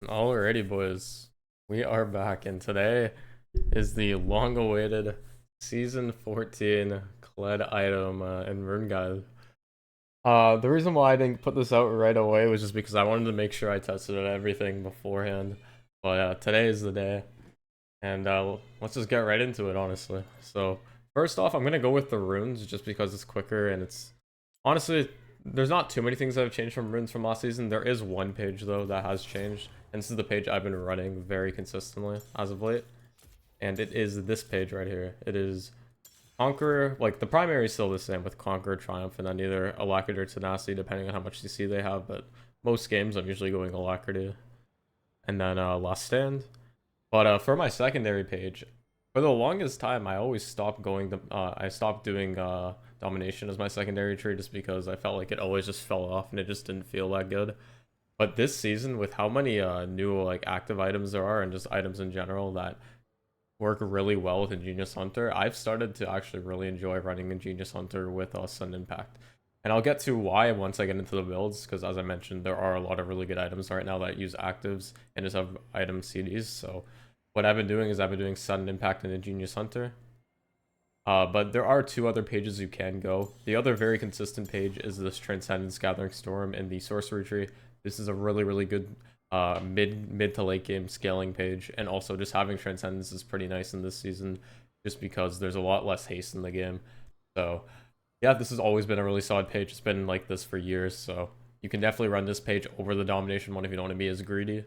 Alrighty, boys, we are back, and today is the long-awaited Season 14 Kled item and rune guide. The reason why I didn't put this out right away was just because I wanted to make sure I tested everything beforehand. But today is the day, and let's just get right into it, honestly. So, first off, I'm gonna go with the runes just because it's quicker and it's honestly there's not too many things that have changed from runes from last season. There is one page though that has changed, and this is the page I've been running very consistently as of late. And it is this page right here. It is Conqueror, like the primary is still the same with Conqueror, Triumph, and then either Alacrity or Tenacity, depending on how much CC they have. But most games I'm usually going Alacrity, and then Last Stand. But for my secondary page, for the longest time, I always stopped going to, I stopped doing Domination as my secondary tree just because I felt like it always just fell off and it just didn't feel that good. But this season, with how many new like active items there are and just items in general that work really well with Ingenious Hunter, I've started to actually really enjoy running Ingenious Hunter with Sun Impact. And I'll get to why once I get into the builds, because as I mentioned, there are a lot of really good items right now that use actives and just have item CDs. So what I've been doing is I've been doing Sudden Impact and Ingenious Hunter. But there are two other pages you can go. The other very consistent page is this Transcendence Gathering Storm and the Sorcery Tree. This is a really good mid to late game scaling page, and also just having Transcendence is pretty nice in this season, just because there's a lot less haste in the game. So yeah, this has always been a really solid page. It's been like this for years, so you can definitely run this page over the Domination one if you don't want to be as greedy.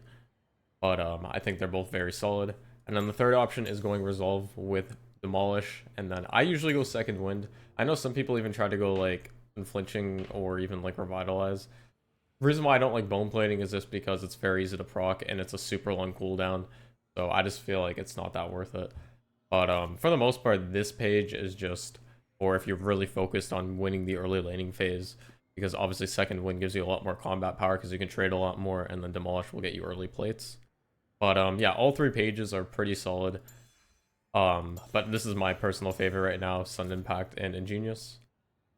But I think they're both very solid. And then the third option is going Resolve with Demolish, and then I usually go Second Wind. I know some people even try to go like Unflinching or even like Revitalize. The reason why I don't like Bone Plating is just because it's very easy to proc and it's a super long cooldown. So I just feel like it's not that worth it. But for the most part, this page is just, or if you're really focused on winning the early laning phase, because obviously Second Wind gives you a lot more combat power because you can trade a lot more, and then Demolish will get you early plates. But yeah, all three pages are pretty solid. But this is my personal favorite right now, Sun Impact and Ingenious.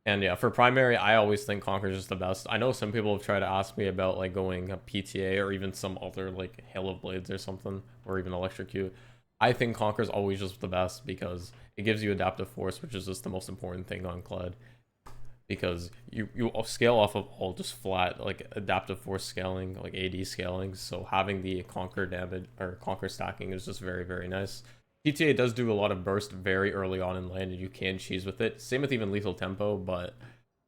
And yeah, for primary, I always think Conquer is just the best. I know some people have tried to ask me about like going a PTA or even some other like Hail of Blades or something, or even Electrocute. I think Conquer is always just the best because it gives you Adaptive Force, which is just the most important thing on Kled. Because you scale off of all just flat like Adaptive Force scaling, like AD scaling. So having the Conquer damage or Conquer stacking is just very nice. PTA does do a lot of burst very early on in lane, and you can cheese with it. Same with even Lethal Tempo, but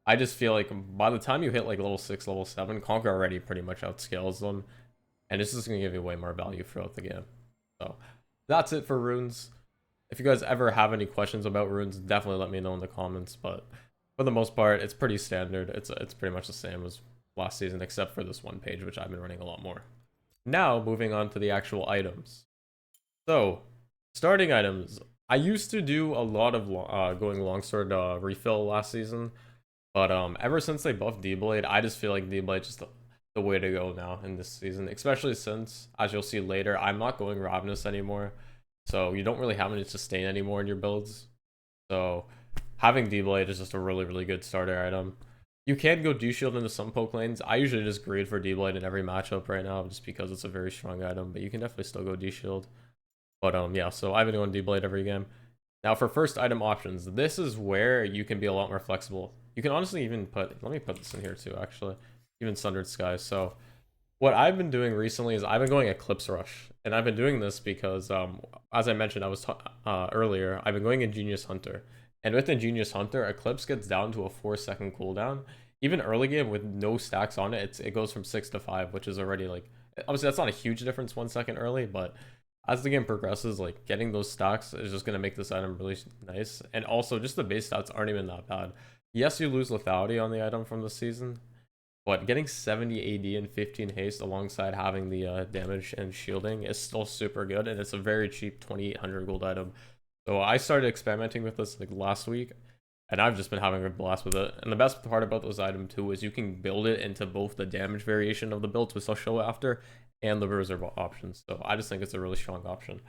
I just feel like by the time you hit like level 6, level 7, Conquer already pretty much outscales them, and it's just going to give you way more value throughout the game. So that's it for runes. If you guys ever have any questions about runes, definitely let me know in the comments, but for the most part, it's pretty standard. It's pretty much the same as last season, except for this one page, which I've been running a lot more. Now, moving on to the actual items. So, starting items. I used to do a lot of going longsword refill last season, but ever since they buffed D-Blade, I just feel like D-Blade just the way to go now in this season, especially since, as you'll see later, I'm not going Ravenous anymore, so you don't really have any sustain anymore in your builds. So having D-Blade is just a really good starter item. You can go D-Shield into some poke lanes. I usually just greed for D-Blade in every matchup right now just because it's a very strong item, but you can definitely still go D-Shield. But yeah, so I've been going D-Blade every game. Now for first item options, this is where you can be a lot more flexible. You can honestly even put, let me put this in here too actually, even Sundered Skies. So what I've been doing recently is I've been going Eclipse Rush. And I've been doing this because, as I mentioned, earlier, I've been going Ingenious Hunter. And with Ingenious Hunter, Eclipse gets down to a 4-second cooldown. Even early game with no stacks on it, it goes from 6 to 5, which is already like, obviously that's not a huge difference 1 second early, but as the game progresses, like getting those stacks is just going to make this item really nice. And also just the base stats aren't even that bad. Yes, you lose lethality on the item from this season, but getting 70 AD and 15 haste alongside having the damage and shielding is still super good, and it's a very cheap 2800 gold item. So I started experimenting with this like last week, and I've just been having a blast with it. And the best part about this item too is you can build it into both the damage variation of the builds, which I'll show after, and the BRUSIER options. So I just think it's a really strong option.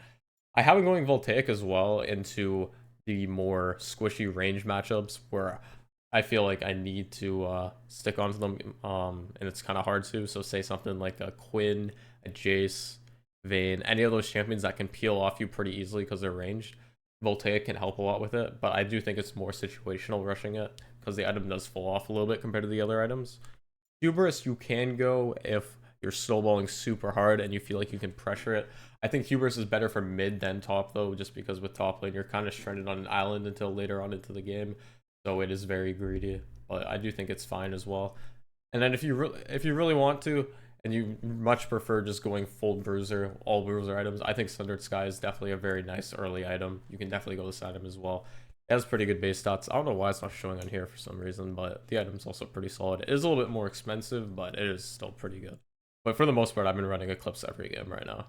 I have been going Voltaic as well into the more squishy range matchups where I feel like I need to stick onto them, and it's kind of hard to. So say something like a Quinn, a Jace, Vayne, any of those champions that can peel off you pretty easily because they're ranged. Voltaic can help a lot with it, but I do think it's more situational rushing it because the item does fall off a little bit compared to the other items. Hubris, you can go if you're snowballing super hard and you feel like you can pressure it. I think Hubris is better for mid than top though, just because with top lane you're kind of stranded on an island until later on into the game, so it is very greedy. But I do think it's fine as well. And then if you really want to, and you much prefer just going full bruiser, all bruiser items, I think Sundered Sky is definitely a very nice early item. You can definitely go this item as well. It has pretty good base stats. I don't know why it's not showing on here for some reason, but the item's also pretty solid. It is a little bit more expensive, but it is still pretty good. But for the most part, I've been running Eclipse every game right now.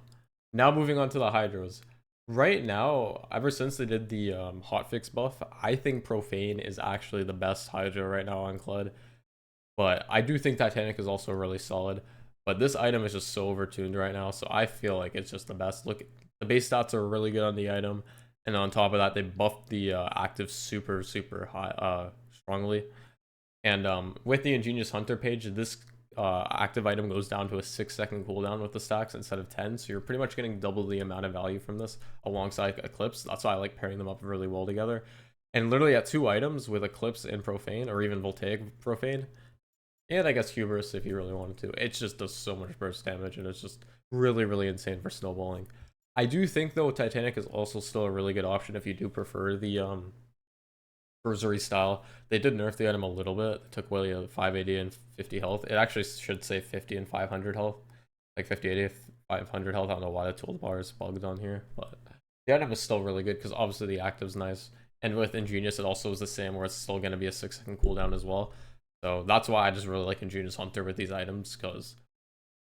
Now moving on to the Hydras. Right now, ever since they did the hotfix buff, I think Profane is actually the best Hydra right now on Kled. But I do think Titanic is also really solid. But this item is just so overtuned right now, so I feel like it's just the best. Look, the base stats are really good on the item. And on top of that, they buffed the active super high, strongly. And with the Ingenious Hunter page, this active item goes down to a 6-second cooldown with the stacks instead of 10. So you're pretty much getting double the amount of value from this alongside Eclipse. That's why I like pairing them up really well together. And literally at 2 items with Eclipse and Profane, or even Voltaic Profane, and I guess Hubris if you really wanted to, it just does so much burst damage, and it's just really insane for snowballing. I do think though Titanic is also still a really good option if you do prefer the Bruisery style. They did nerf the item a little bit. It took away 580 and 50 health. It actually should say 50 and 500 health, like 50, 80, 500 health. I don't know why the toolbar is bugged on here, but the item is still really good because obviously the active's nice. And with Ingenious, it also is the same, where it's still going to be a 6-second cooldown as well. So that's why I just really like Ingenious Hunter with these items, because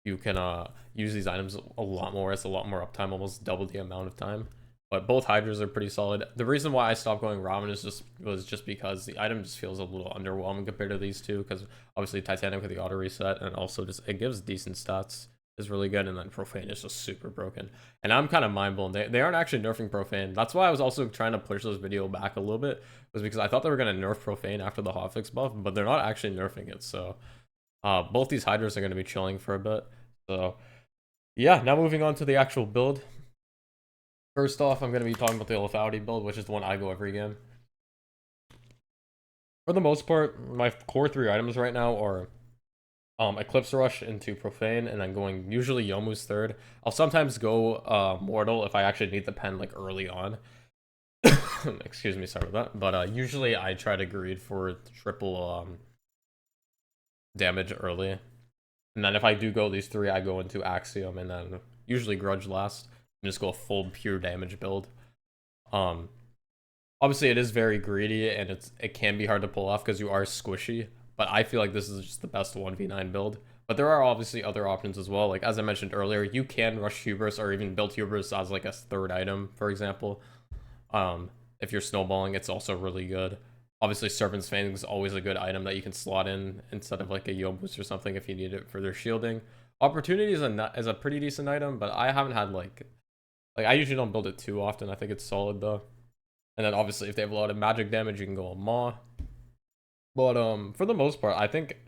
you can use these items a lot more. It's a lot more uptime, almost double the amount of time. But both Hydras are pretty solid. The reason why I stopped going Ramen was just because the item just feels a little underwhelming compared to these two, because obviously Titanic with the auto reset, and also just it gives decent stats, is really good, and then Profane is just super broken. And I'm kind of mind blown. They aren't actually nerfing Profane. That's why I was also trying to push this video back a little bit, was because I thought they were going to nerf Profane after the hotfix buff, but they're not actually nerfing it. So both these Hydras are going to be chilling for a bit. So yeah, now moving on to the actual build. First off, I'm going to be talking about the Lethality build, which is the one I go every game. For the most part, my core 3 items right now are Eclipse Rush into Profane, and then going usually Yomu's third. I'll sometimes go Mortal if I actually need the pen like early on. Excuse me, sorry about that. But usually I try to greed for triple damage early. And then if I do go these 3, I go into Axiom, and then usually Grudge last. Just go a full pure damage build. Obviously it is very greedy, and it can be hard to pull off because you are squishy, but I feel like this is just the best 1v9 build. But there are obviously other options as well. Like as I mentioned earlier, you can rush Hubris or even build Hubris as like a 3rd item, for example. If you're snowballing, it's also really good. Obviously Serpent's Fang is always a good item that you can slot in instead of like a Yomus or something if you need it for their shielding. Opportunity is a pretty decent item, but I haven't had like I usually don't build it too often. I think it's solid though. And then obviously if they have a lot of magic damage, you can go a Maw. But for the most part, I think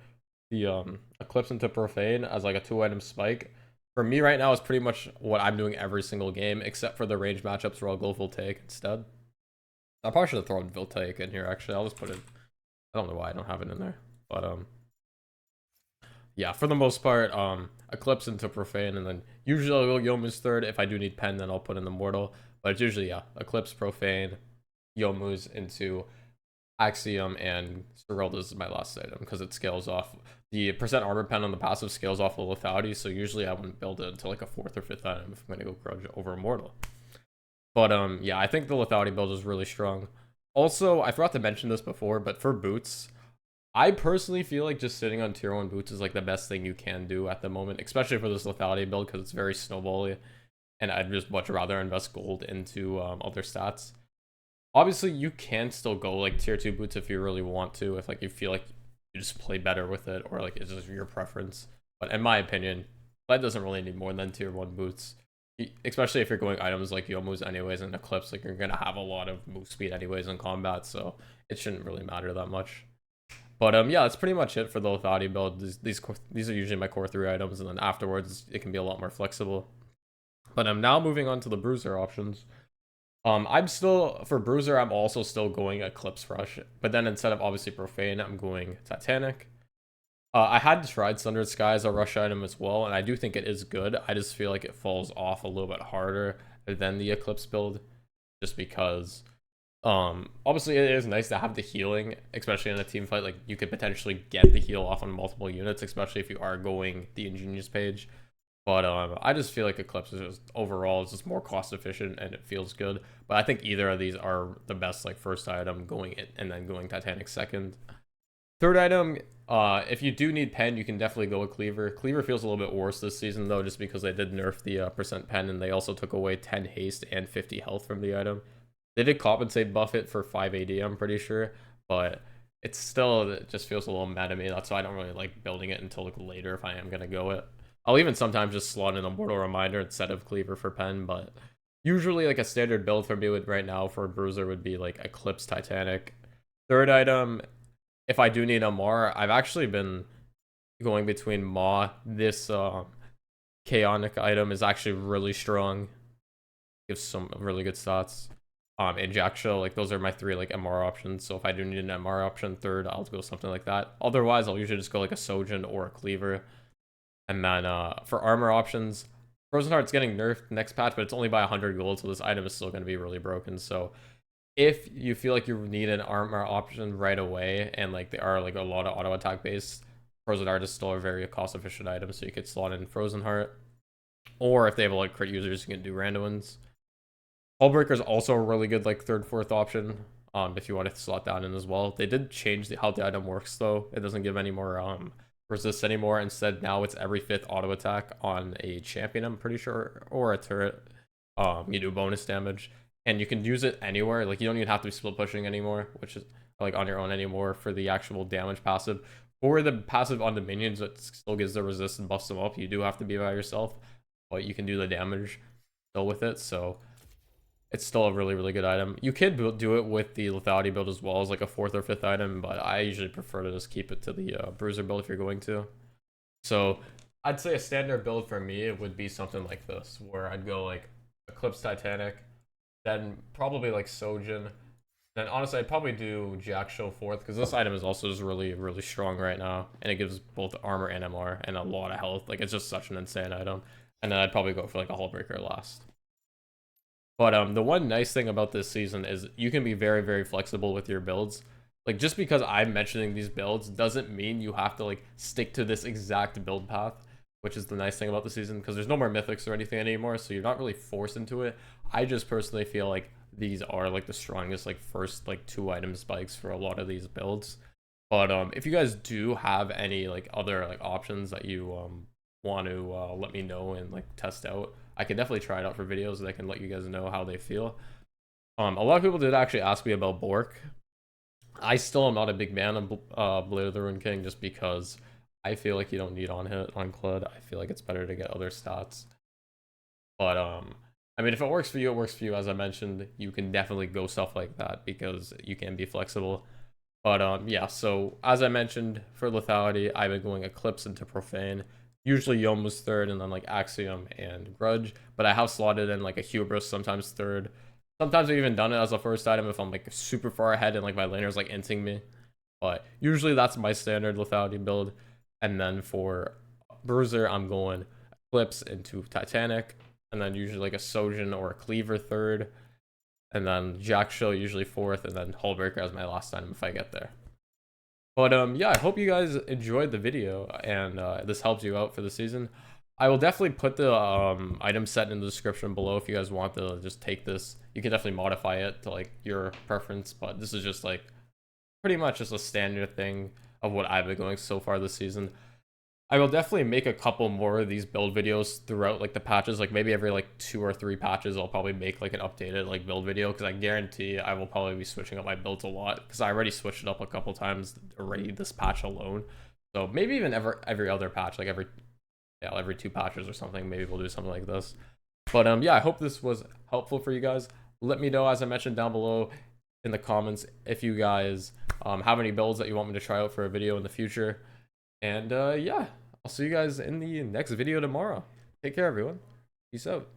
the Eclipse into Profane as like a 2-item spike for me right now is pretty much what I'm doing every single game, except for the range matchups where I'll go Voltaic instead. I probably should have thrown Voltaic in here actually. I'll just put it. I don't know why I don't have it in there. But yeah, for the most part, Eclipse into Profane, and then usually I'll go Yomu's third. If I do need pen, then I'll put in the Mortal. But it's usually, yeah, Eclipse, Profane, Yomu's into Axiom, and Serelda's is my last item because it scales off. The percent armor pen on the passive scales off the lethality, so usually I wouldn't build it until like a 4th or 5th item if I'm going to go Grudge over Immortal. But yeah, I think the lethality build is really strong. Also, I forgot to mention this before, but for boots, I personally feel like just sitting on tier 1 boots is like the best thing you can do at the moment, especially for this lethality build because it's very snowbally, and I'd just much rather invest gold into other stats. Obviously, you can still go like tier 2 boots if you really want to, if like you feel like you just play better with it, or like it's just your preference. But in my opinion, Kled doesn't really need more than tier 1 boots, especially if you're going items like Yomu's anyways and Eclipse. Like you're gonna have a lot of move speed anyways in combat, so it shouldn't really matter that much. But yeah, that's pretty much it for the Lethality build. These are usually my core 3 items, and then afterwards it can be a lot more flexible. But I'm now moving on to the Bruiser options. I'm still, for Bruiser, I'm also still going Eclipse Rush, but then instead of obviously Profane, I'm going Titanic. I had tried Sundered Sky as a rush item as well, and I do think it is good. I just feel like it falls off a little bit harder than the Eclipse build, just because obviously it is nice to have the healing, especially in a team fight. Like, you could potentially get the heal off on multiple units, especially if you are going the Ingenious page. But I just feel like Eclipse is just overall it's just more cost efficient and it feels good. But I think either of these are the best, like, first item, going it and then going Titanic second. Third item, if you do need pen, you can definitely go with Cleaver. Cleaver feels a little bit worse this season though, just because they did nerf the percent pen, and they also took away 10 haste and 50 health from the item. They did compensate buff it for 5 AD, I'm pretty sure, but it's still, it just feels a little mad to me. That's why I don't really like building it until like later if I am gonna go it. I'll even sometimes just slot in a Mortal Reminder instead of Cleaver for pen, but usually like a standard build for me right now for Bruiser would be like Eclipse Titanic. Third item, if I do need a Mar, I've actually been going between Maw. This Chaotic item is actually really strong. Gives some really good stats. And Jack Show, like, those are my 3 like MR options. So if I do need an MR option third, I'll go something like that. Otherwise, I'll usually just go like a Sojin or a Cleaver. And then for armor options, Frozen Heart's getting nerfed next patch, but it's only by 100 gold, so this item is still going to be really broken. So if you feel like you need an armor option right away, and like they are like a lot of auto attack based, Frozen Heart is still a very cost efficient item, so you could slot in Frozen Heart. Or if they have a lot of crit users, you can do random ones. Hullbreaker is also a really good like third, fourth option. If you want to slot that in as well. They did change how the item works though. It doesn't give any more resist anymore. Instead, now it's every 5th auto attack on a champion, I'm pretty sure, or a turret. You do bonus damage, and you can use it anywhere. Like, you don't even have to be split pushing anymore, which is like on your own anymore for the actual damage passive. For the passive on the minions, it still gives the resist and buffs them up. You do have to be by yourself, but you can do the damage still with it. So it's still a really, really good item. You could do it with the Lethality build as well as like a 4th or 5th item, but I usually prefer to just keep it to the Bruiser build if you're going to. So I'd say a standard build for me would be something like this, where I'd go like Eclipse Titanic, then probably like Sojin. Then honestly, I'd probably do Jack Show 4th, because this item is also just really, really strong right now, and it gives both armor and MR and a lot of health. Like, it's just such an insane item. And then I'd probably go for like a Hullbreaker last. But the one nice thing about this season is you can be very, very flexible with your builds. Like, just because I'm mentioning these builds doesn't mean you have to like stick to this exact build path, which is the nice thing about the season, because there's no more mythics or anything anymore, so you're not really forced into it. I just personally feel like these are like the strongest like first like 2 item spikes for a lot of these builds. But if you guys do have any like other like options that you want to let me know and like test out, I can definitely try it out for videos, and I can let you guys know how they feel. A lot of people did actually ask me about Bork. I still am not a big fan of Blade of the Rune King, just because I feel like you don't need on hit on Kled. I feel like it's better to get other stats. But I mean, if it works for you, it works for you. As I mentioned, you can definitely go stuff like that because you can be flexible. But yeah, so as I mentioned, for Lethality, I've been going Eclipse into Profane. Usually Yom was 3rd, and then like Axiom and Grudge. But I have slotted in like a Hubris, sometimes 3rd. Sometimes I've even done it as a first item if I'm like super far ahead and like my laner's like inting me. But usually that's my standard Lethality build. And then for Bruiser, I'm going Eclipse into Titanic, and then usually like a Sojin or a Cleaver 3rd. And then Jack Show usually 4th, and then Hullbreaker as my last item if I get there. But yeah, I hope you guys enjoyed the video, and this helps you out for the season. I will definitely put the item set in the description below if you guys want to just take this. You can definitely modify it to like your preference, but this is just like pretty much just a standard thing of what I've been going so far this season. I will definitely make a couple more of these build videos throughout like the patches. Like maybe every like 2 or 3 patches I'll probably make like an updated like build video, because I guarantee I will probably be switching up my builds a lot, because I already switched it up a couple times already this patch alone. So maybe even every other patch, like every 2 patches or something, maybe we'll do something like this. But yeah, I hope this was helpful for you guys. Let me know, as I mentioned down below in the comments if you guys have any builds that you want me to try out for a video in the future. And yeah, I'll see you guys in the next video tomorrow. Take care, everyone. Peace out.